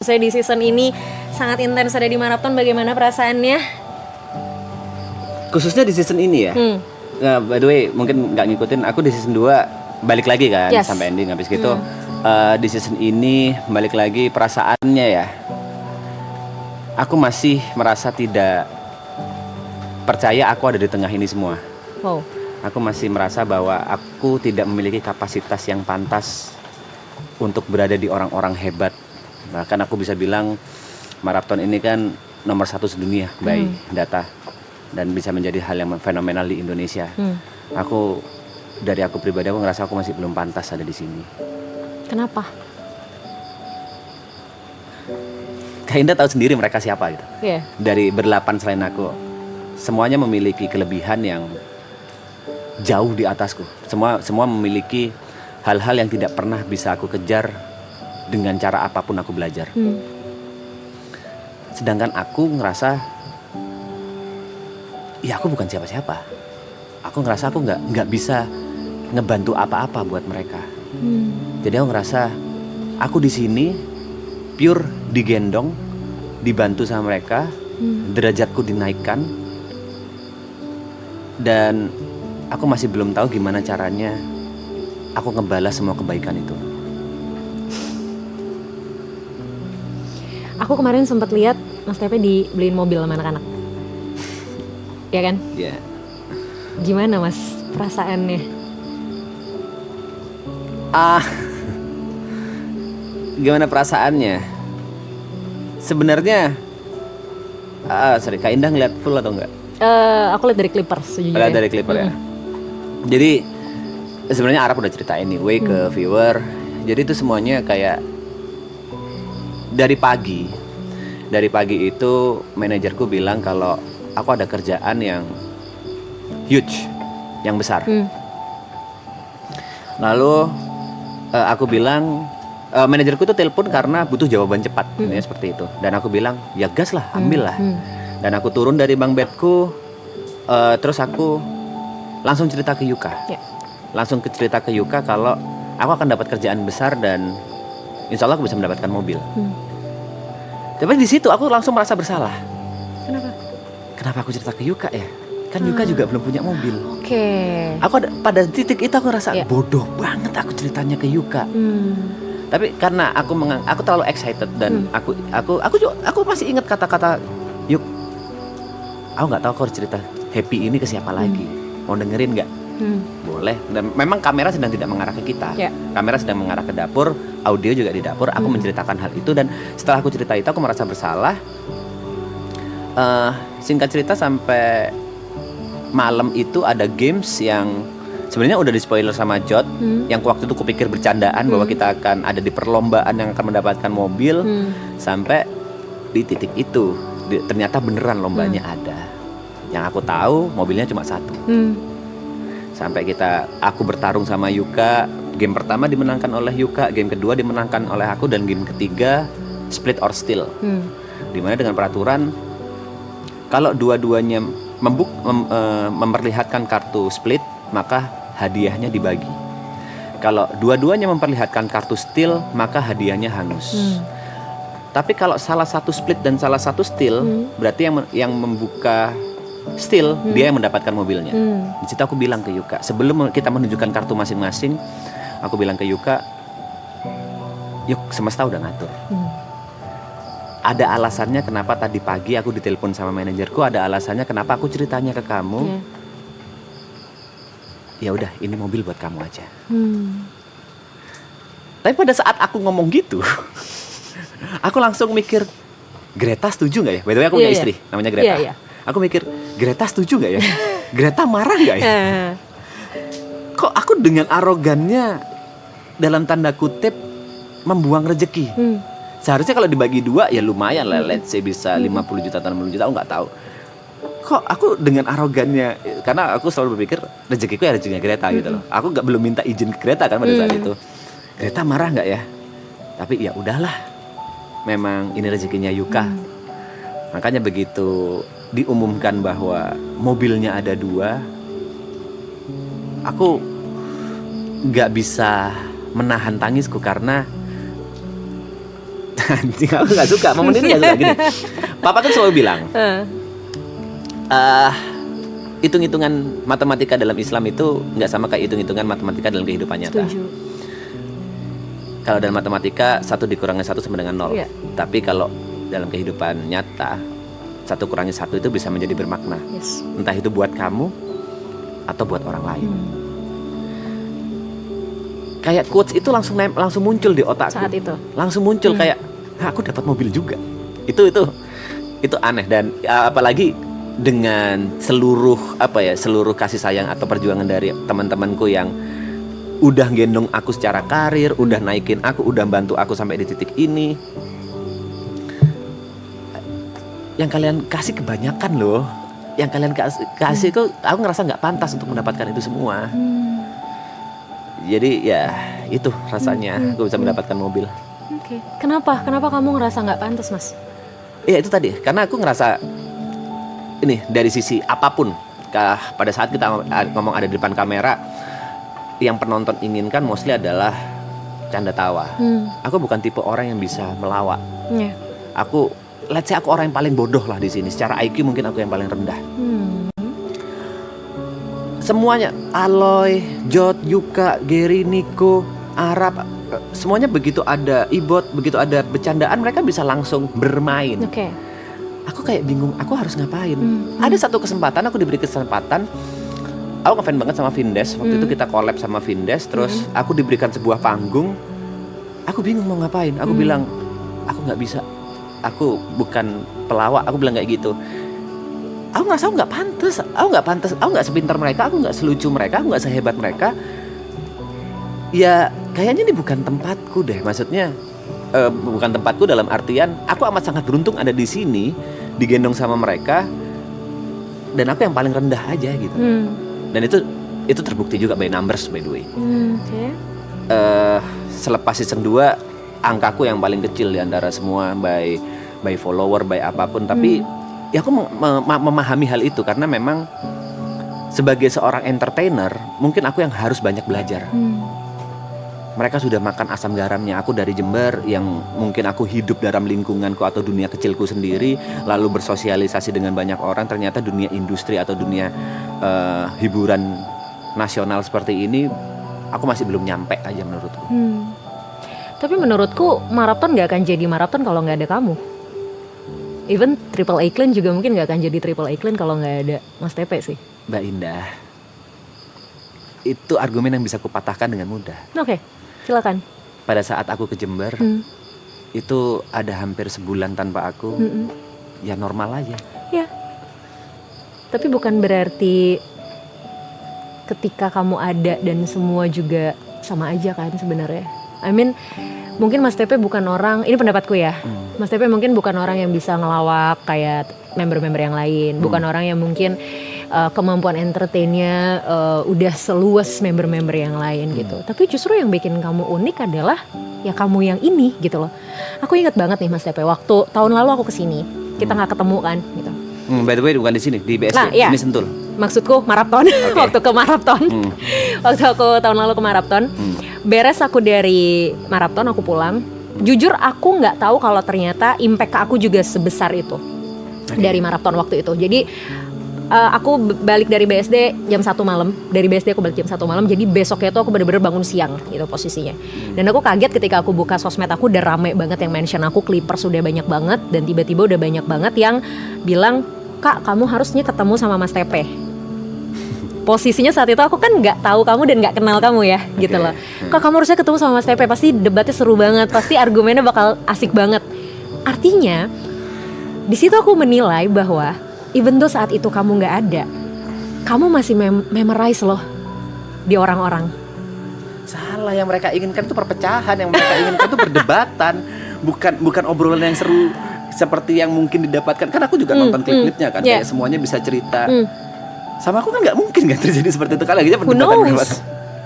Saya di season ini sangat intens ada di Marathon, bagaimana perasaannya? Khususnya di season ini ya. By the way, mungkin nggak ngikutin, aku di season 2 balik lagi kan, Yes. sampai ending habis gitu. Di season ini balik lagi perasaannya ya. Aku masih merasa tidak percaya aku ada di tengah ini semua. Wow. Aku masih merasa bahwa aku tidak memiliki kapasitas yang pantas untuk berada di orang-orang hebat. Bahkan aku bisa bilang Marathon ini kan nomor 1 sedunia by data, dan bisa menjadi hal yang fenomenal di Indonesia. Dari aku pribadi, aku ngerasa aku masih belum pantas ada di sini. Kenapa? Kak Indah tahu sendiri mereka siapa gitu. Iya. Dari berdelapan selain aku, semuanya memiliki kelebihan yang jauh di atasku. Semua memiliki hal-hal yang tidak pernah bisa aku kejar dengan cara apapun aku belajar. Sedangkan aku ngerasa, ya aku bukan siapa-siapa. Aku ngerasa aku nggak bisa ngebantu apa-apa buat mereka. Jadi aku ngerasa aku di sini pure digendong, dibantu sama mereka, derajatku dinaikkan, dan aku masih belum tahu gimana caranya aku ngebalas semua kebaikan itu. Aku kemarin sempat lihat Mas Tepe dibeliin mobil sama anak-anak. Ya kan? Ya. Gimana Mas perasaannya? Gimana perasaannya? Sebenarnya, Kak Indah ngeliat full atau enggak? Aku lihat dari Clippers sejujurnya. Lihat dari Clipper ya. Jadi sebenarnya Arab udah cerita anyway ke viewer. Jadi itu semuanya kayak dari pagi itu manajerku bilang kalau aku ada kerjaan yang huge, yang besar. Lalu aku bilang, manajerku tuh telepon karena butuh jawaban cepat, intinya seperti itu. Dan aku bilang, ya gas lah, ambil lah. Dan aku turun dari bunk bedku, terus aku langsung cerita ke Yuka. Cerita ke Yuka kalau aku akan dapat kerjaan besar dan insya Allah aku bisa mendapatkan mobil. Tapi di situ aku langsung merasa bersalah. Kenapa aku cerita ke Yuka ya? Kan Yuka juga belum punya mobil. Oke. Aku pada titik itu aku rasa bodoh banget aku ceritanya ke Yuka. Tapi karena aku terlalu excited dan aku masih ingat kata-kata Yuk. Aku nggak tahu aku harus cerita happy ini ke siapa lagi. Mau dengerin nggak? Boleh. Dan memang kamera sedang tidak mengarah ke kita. Kamera sedang mengarah ke dapur, audio juga di dapur. Aku menceritakan hal itu, dan setelah aku cerita itu aku merasa bersalah. Singkat cerita, sampai malam itu ada games yang sebenarnya udah di spoiler sama Jod, yang waktu itu kupikir bercandaan bahwa kita akan ada di perlombaan yang akan mendapatkan mobil. Sampai di titik itu ternyata beneran lombanya ada. Yang aku tahu mobilnya cuma 1. Sampai aku bertarung sama Yuka. Game pertama dimenangkan oleh Yuka, game kedua dimenangkan oleh aku, dan game ketiga split or steal. Dimana dengan peraturan kalau dua-duanya memperlihatkan kartu split, maka hadiahnya dibagi. Kalau dua-duanya memperlihatkan kartu steal, maka hadiahnya hangus. Tapi kalau salah satu split dan salah satu steal, berarti yang membuka steal dia yang mendapatkan mobilnya. Di situ aku bilang ke Yuka, sebelum kita menunjukkan kartu masing-masing, aku bilang ke Yuka, Yuk, semesta udah ngatur. Ada alasannya kenapa tadi pagi aku ditelepon sama manajerku, ada alasannya kenapa aku ceritanya ke kamu. Ya udah, ini mobil buat kamu aja. Tapi pada saat aku ngomong gitu, aku langsung mikir, Greta setuju nggak ya? By the way, aku punya istri, namanya Greta. Aku mikir, Greta setuju nggak ya? Greta marah nggak ya? Kok aku dengan arogannya dalam tanda kutip membuang rezeki? Seharusnya kalau dibagi 2 ya lumayan lah, let's say bisa 50 juta atau 60 juta, aku nggak tahu. Kok aku dengan arogannya, karena aku selalu berpikir rezekiku ya rezekinya Greta gitu loh. Aku belum minta izin ke Greta kan pada saat itu. Greta marah nggak ya? Tapi ya udahlah, memang ini rezekinya Yuka. Makanya begitu diumumkan bahwa mobilnya ada 2, aku nggak bisa menahan tangisku karena Anjing, aku gak suka, momen ini gak suka gini. Papa kan selalu bilang, hitung-hitungan matematika dalam Islam itu nggak sama kayak hitung-hitungan matematika dalam kehidupan nyata. Setuju. Kalau dalam matematika 1 dikurangi 1 sama dengan 0. Iya. Tapi kalau dalam kehidupan nyata 1 kurangi 1 itu bisa menjadi bermakna. Yes. Entah itu buat kamu atau buat orang lain. Kayak quotes itu langsung muncul di otakku. Saat itu. Langsung muncul kayak, aku dapat mobil juga. Itu aneh, dan apalagi dengan seluruh kasih sayang atau perjuangan dari teman-temanku yang udah gendong aku secara karir, udah naikin aku, udah bantu aku sampai di titik ini. Yang kalian kasih kebanyakan loh. Yang kalian kasih itu aku ngerasa nggak pantas untuk mendapatkan itu semua. Jadi ya itu rasanya aku bisa mendapatkan mobil. Oke. Kenapa kamu ngerasa nggak pantas, Mas? Iya itu tadi, karena aku ngerasa ini dari sisi apapun, pada saat kita ngomong ada di depan kamera, yang penonton inginkan mostly adalah canda tawa. Aku bukan tipe orang yang bisa melawak. Let's say aku orang yang paling bodoh lah di sini. Secara IQ mungkin aku yang paling rendah. Semuanya, Aloy, Jod, Yuka, Gary, Nico, Arab, semuanya begitu ada Ibot, begitu ada bercandaan, mereka bisa langsung bermain. Aku kayak bingung, aku harus ngapain. Ada satu kesempatan, aku diberi kesempatan. Aku ngefans banget sama Vindes. Waktu itu kita collab sama Vindes. Terus aku diberikan sebuah panggung. Aku bingung mau ngapain. Aku bilang, aku gak bisa. Aku bukan pelawak. Aku bilang kayak gitu. Aku ngerasa aku gak pantas. Aku gak sepintar mereka. Aku gak selucu mereka. Aku gak sehebat mereka. Ya kayaknya ini bukan tempatku deh. Maksudnya bukan tempatku dalam artian aku amat sangat beruntung ada di sini, digendong sama mereka, dan aku yang paling rendah aja gitu. Dan itu terbukti juga by numbers, by the way. Selepas season 2 angkaku yang paling kecil di antara semua by follower, by apapun. Tapi ya aku memahami hal itu karena memang sebagai seorang entertainer mungkin aku yang harus banyak belajar. Mereka sudah makan asam garamnya. Aku dari Jember yang mungkin aku hidup dalam lingkunganku atau dunia kecilku sendiri, lalu bersosialisasi dengan banyak orang. Ternyata dunia industri atau dunia hiburan nasional seperti ini, aku masih belum nyampe aja menurutku. Tapi menurutku maraton gak akan jadi maraton kalau gak ada kamu. Even Triple A Clan juga mungkin gak akan jadi Triple A Clan kalau gak ada Mas Tepe sih. Mbak Indah, itu argumen yang bisa kupatahkan dengan mudah. Oke, silakan. Pada saat aku ke Jember, itu ada hampir sebulan tanpa aku, ya normal aja. Ya. Tapi bukan berarti ketika kamu ada dan semua juga sama aja kan sebenarnya. I mean, mungkin Mas Tepe bukan orang, ini pendapatku ya. Mas Tepe mungkin bukan orang yang bisa ngelawak kayak member-member yang lain, bukan orang yang mungkin kemampuan entertainnya udah seluas member-member yang lain gitu. Tapi justru yang bikin kamu unik adalah ya kamu yang ini gitu loh. Aku inget banget nih Mas Tepe, waktu tahun lalu aku kesini, kita nggak ketemu kan gitu. By the way bukan di sini, di BSD, nah, iya. Ini Sentul. Maksudku maraton, waktu ke maraton. Waktu aku tahun lalu ke maraton, beres aku dari maraton aku pulang. Jujur aku nggak tahu kalau ternyata impact ke aku juga sebesar itu dari maraton waktu itu. Jadi aku balik dari BSD jam 1 malam. Dari BSD aku balik jam 1 malam. Jadi besoknya tuh aku bener-bener bangun siang gitu posisinya. Dan aku kaget ketika aku buka sosmed aku udah rame banget yang mention aku, Clippers udah banyak banget. Dan tiba-tiba udah banyak banget yang bilang, Kak kamu harusnya ketemu sama Mas Tepe. Posisinya saat itu aku kan gak tahu kamu dan gak kenal kamu ya gitu loh. Kak kamu harusnya ketemu sama Mas Tepe, pasti debatnya seru banget, pasti argumennya bakal asik banget. Artinya di situ aku menilai bahwa even though saat itu kamu gak ada, kamu masih memorize loh di orang-orang. Salah, yang mereka inginkan itu perpecahan, yang mereka inginkan itu perdebatan, bukan obrolan yang seru seperti yang mungkin didapatkan. Kan aku juga nonton klip-klipnya kan, kayak semuanya bisa cerita. Sama aku kan nggak mungkin kan terjadi seperti itu, kan lagi perdebatan.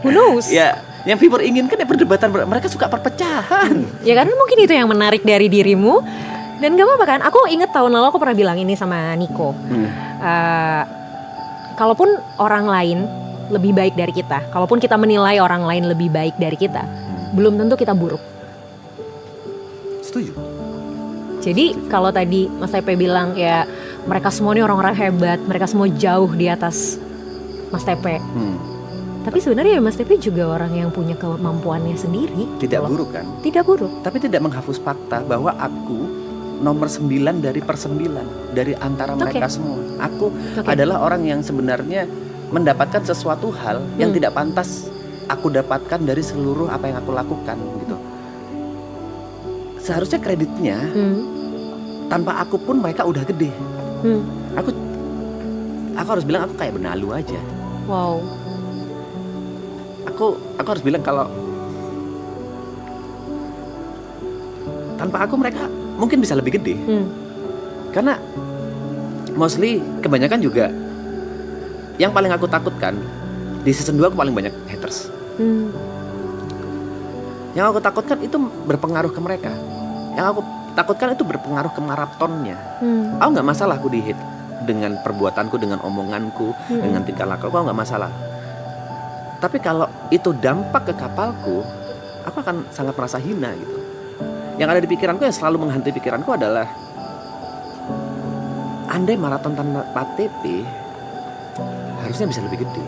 Who knows? Ya, yang viewer inginkan ya perdebatan. Mereka suka perpecahan. Ya karena mungkin itu yang menarik dari dirimu. Dan gak apa-apa kan, aku inget tahun lalu aku pernah bilang ini sama Nico. Kalaupun orang lain lebih baik dari kita, kalaupun kita menilai orang lain lebih baik dari kita, belum tentu kita buruk. Setuju. Jadi kalau tadi Mas Tepe bilang ya mereka semua ini orang-orang hebat, mereka semua jauh di atas Mas Tepe. Tapi sebenarnya Mas Tepe juga orang yang punya kemampuannya sendiri. Tidak buruk kan? Tidak buruk. Tapi tidak menghapus fakta bahwa aku nomor 9 dari per 9 dari antara mereka semua. Aku adalah orang yang sebenarnya mendapatkan sesuatu hal yang tidak pantas aku dapatkan dari seluruh apa yang aku lakukan gitu. Seharusnya kreditnya tanpa aku pun mereka udah gede. Aku harus bilang aku kayak benalu aja. Wow. Aku harus bilang kalau tanpa aku mereka mungkin bisa lebih gede. Karena mostly kebanyakan juga yang paling aku takutkan di season 2 aku paling banyak haters. Yang aku takutkan itu berpengaruh ke mereka. Yang aku takutkan itu berpengaruh ke maratonnya. Aku nggak masalah aku di-hate dengan perbuatanku, dengan omonganku, dengan tingkah laku, aku nggak masalah. Tapi kalau itu dampak ke kapalku, aku akan sangat merasa hina gitu. Yang ada di pikiranku, yang selalu menghantui pikiranku adalah andai maraton tanpa TP harusnya bisa lebih gede.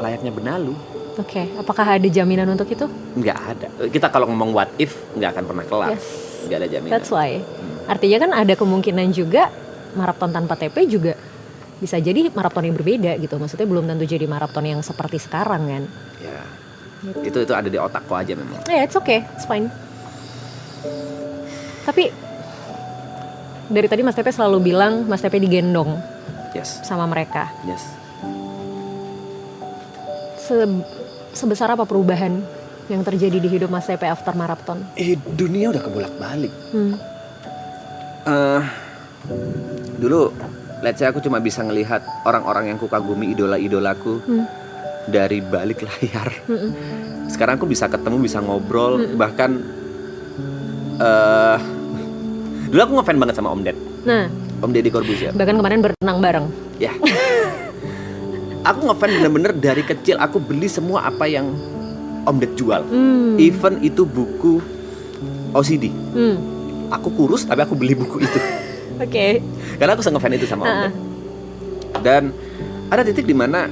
Layaknya benalu. Oke, apakah ada jaminan untuk itu? Nggak ada. Kita kalau ngomong what if nggak akan pernah kelar. Yes. Nggak ada jaminan. That's why. Artinya kan ada kemungkinan juga maraton tanpa TP juga bisa jadi maraton yang berbeda gitu. Maksudnya belum tentu jadi maraton yang seperti sekarang kan. Ya. Itu ada di otakku aja memang. Ya, it's okay, it's fine. Tapi dari tadi Mas Tepe selalu bilang Mas Tepe digendong sama mereka. Yes. Sebesar apa perubahan yang terjadi di hidup Mas Tepe after maraton? Dunia udah kebolak-balik. Dulu, let's say aku cuma bisa ngelihat orang-orang yang kukagumi, idola-idolaku dari balik layar. Sekarang aku bisa ketemu, bisa ngobrol, bahkan dulu aku ngefans banget sama Om Ded. Om Deddy Corbuzier. Bahkan kemarin berenang bareng. Ya. Aku ngefans bener-bener dari kecil. Aku beli semua apa yang Om Ded jual. Even itu buku OCD. Aku kurus tapi aku beli buku itu. Oke. Karena aku ngefans itu sama Om Ded. Dan ada titik di mana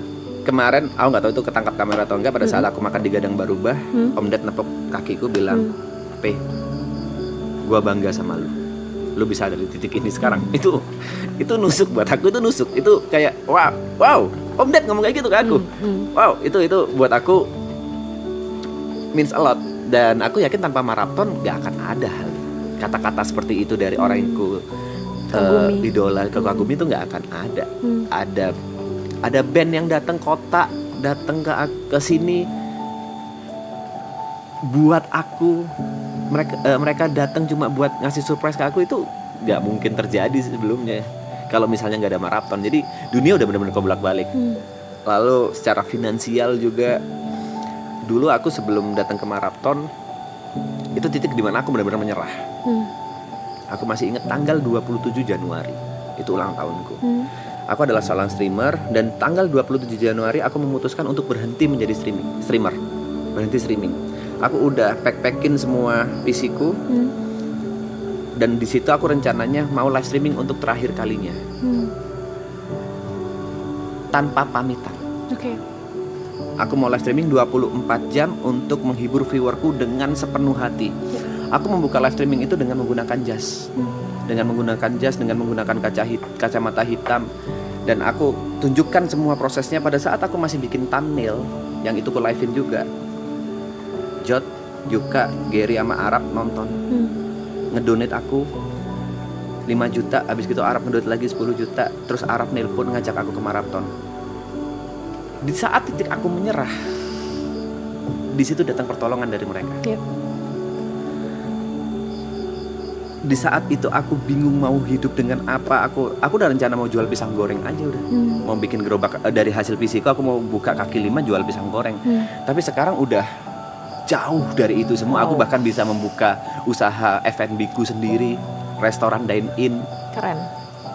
kemarin, aku nggak tahu itu ketangkap kamera atau enggak, pada saat aku makan di Gadang Barubah, Om Ded nepuk kakiku bilang, "Pe, gua bangga sama lu bisa ada di titik ini sekarang." Itu nusuk buat aku, itu nusuk. Itu kayak wow, Om Ded ngomong kayak gitu ke aku. Wow, itu buat aku means a lot. Dan aku yakin tanpa maraton gak akan ada hal kata-kata seperti itu dari orang yang idola, kagumi itu gak akan ada. Ada band yang datang kota, datang ke sini buat aku. Mereka datang cuma buat ngasih surprise ke aku, itu nggak mungkin terjadi sebelumnya kalau misalnya nggak ada maraton. Jadi dunia udah benar-benar kebolak-balik. Lalu secara finansial juga, dulu aku sebelum datang ke maraton itu titik dimana aku benar-benar menyerah. Aku masih ingat tanggal 27 Januari itu ulang tahunku. Aku adalah seorang streamer, dan tanggal 27 Januari aku memutuskan untuk berhenti menjadi streamer. Berhenti streaming. Aku udah pack-packin semua PC-ku. Dan di situ aku rencananya mau live streaming untuk terakhir kalinya. Tanpa pamitan. Aku mau live streaming 24 jam untuk menghibur viewerku dengan sepenuh hati. Aku membuka live streaming itu dengan menggunakan jas. Dengan menggunakan kacamata hitam. Dan aku tunjukkan semua prosesnya pada saat aku masih bikin thumbnail, yang itu ku live-in juga. Jod, Yuka, Gary sama Arab nonton. Ngedonate aku 5 juta, habis gitu Arab ngedonate lagi 10 juta, terus Arab nelpon ngajak aku ke maraton. Di saat titik aku menyerah, di situ datang pertolongan dari mereka. Di saat itu aku bingung mau hidup dengan apa. Aku udah rencana mau jual pisang goreng aja udah. Mau bikin gerobak dari hasil PC-ku, aku mau buka kaki 5 jual pisang goreng. Tapi sekarang udah jauh dari itu semua. Aku bahkan bisa membuka usaha F&B ku sendiri, restoran dine-in. Keren.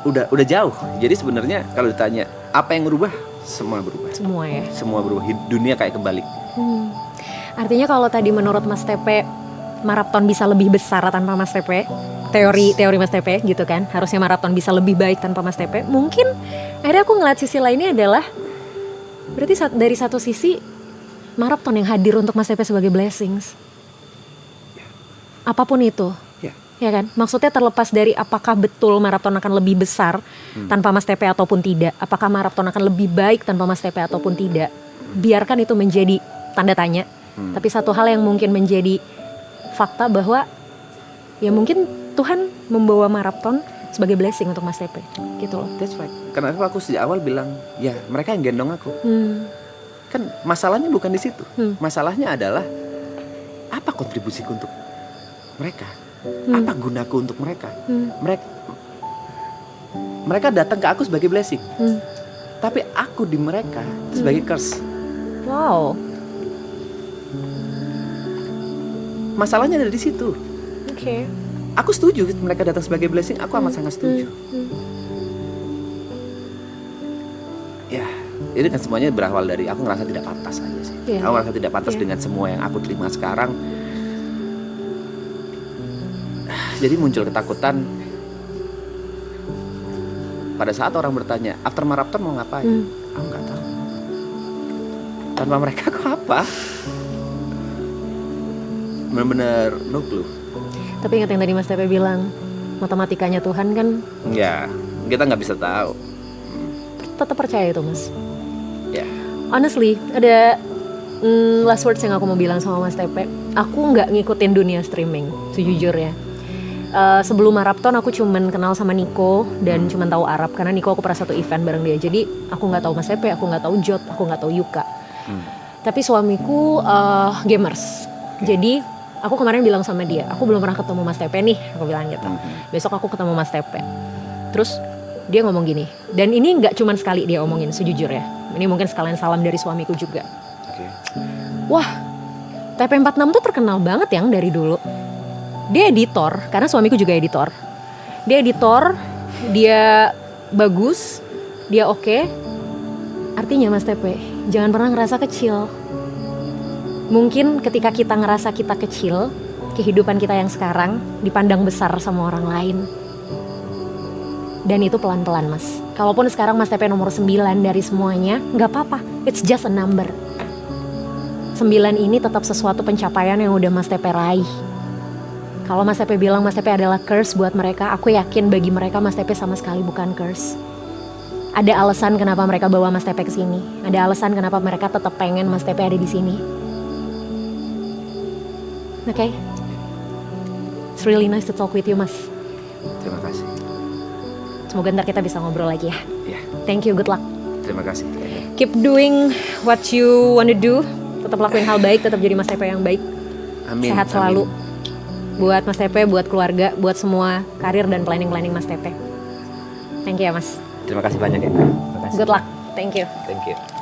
Udah jauh. Jadi sebenarnya kalau ditanya apa yang berubah, semua berubah. Semua ya. Semua berubah. Dunia kayak kebalik. Artinya kalau tadi menurut Mas Tepe Marapton bisa lebih besar tanpa Mas Tepe. Teori Mas Tepe gitu kan. Harusnya Marapton bisa lebih baik tanpa Mas Tepe. Mungkin akhirnya aku ngeliat sisi lainnya adalah berarti dari satu sisi Marapton yang hadir untuk Mas Tepe sebagai blessings. Apapun itu. Ya kan? Maksudnya terlepas dari apakah betul Marapton akan lebih besar tanpa Mas Tepe ataupun tidak. Apakah Marapton akan lebih baik tanpa Mas Tepe ataupun tidak. Biarkan itu menjadi tanda tanya. Tapi satu hal yang mungkin menjadi fakta bahwa ya mungkin Tuhan membawa Marapton sebagai blessing untuk Mas Tepe gitu loh. That's right. Kenapa aku sejak awal bilang ya mereka yang gendong aku. Kan masalahnya bukan di situ. Masalahnya adalah apa kontribusiku untuk mereka? Apa gunaku untuk mereka? Mereka datang ke aku sebagai blessing. Tapi aku di mereka sebagai curse. Wow. Masalahnya ada di situ. Oke. Aku setuju mereka datang sebagai blessing. Aku amat sangat setuju. Ya, ini kan semuanya berawal dari aku ngerasa tidak pantas aja sih. Aku ngerasa tidak pantas dengan semua yang aku terima sekarang. Jadi muncul ketakutan. Pada saat orang bertanya, after Marapton mau ngapain? Aku nggak tahu. Tanpa mereka aku apa? Benar-benar no clue. Tapi ingat yang tadi Mas Tepe bilang, matematikanya Tuhan kan. Ya, kita nggak bisa tahu. Tetap percaya itu Mas. Ya. Honestly, ada last words yang aku mau bilang sama Mas Tepe. Aku nggak ngikutin dunia streaming, sejujurnya. Sebelum Marapton aku cuman kenal sama Nico dan cuman tahu Arab karena Nico aku pernah satu event bareng dia. Jadi aku nggak tahu Mas Tepe, aku nggak tahu Jot, aku nggak tahu Yuka. Tapi suamiku gamers. Jadi aku kemarin bilang sama dia, aku belum pernah ketemu Mas Tepe nih, aku bilang gitu. Besok aku ketemu Mas Tepe. Terus dia ngomong gini, dan ini nggak cuman sekali dia omongin, sejujurnya. Ini mungkin sekalian salam dari suamiku juga. Wah, TP46 tuh terkenal banget yang dari dulu. Dia editor, karena suamiku juga editor. Dia editor, dia bagus, dia oke. Artinya Mas Tepe, jangan pernah ngerasa kecil. Mungkin ketika kita ngerasa kita kecil, kehidupan kita yang sekarang dipandang besar sama orang lain. Dan itu pelan-pelan Mas. Kalaupun sekarang Mas Tepe nomor 9 dari semuanya, gak apa-apa, it's just a number. 9 ini tetap sesuatu pencapaian yang udah Mas Tepe raih. Kalau Mas Tepe bilang Mas Tepe adalah curse buat mereka, aku yakin bagi mereka Mas Tepe sama sekali bukan curse. Ada alasan kenapa mereka bawa Mas Tepe ke sini. Ada alasan kenapa mereka tetap pengen Mas Tepe ada di sini. Oke. It's really nice to talk with you, Mas. Terima kasih. Semoga ntar kita bisa ngobrol lagi ya. Ya. Thank you, good luck. Terima kasih. Keep doing what you wanna do. Tetap lakuin hal baik, tetap jadi Mas Tepe yang baik. Amin. Sehat selalu. Amin. Buat Mas Tepe, buat keluarga, buat semua karir dan planning-planning Mas Tepe. Thank you ya Mas. Terima kasih banyak ya. Terima kasih. Good luck. Thank you. Thank you.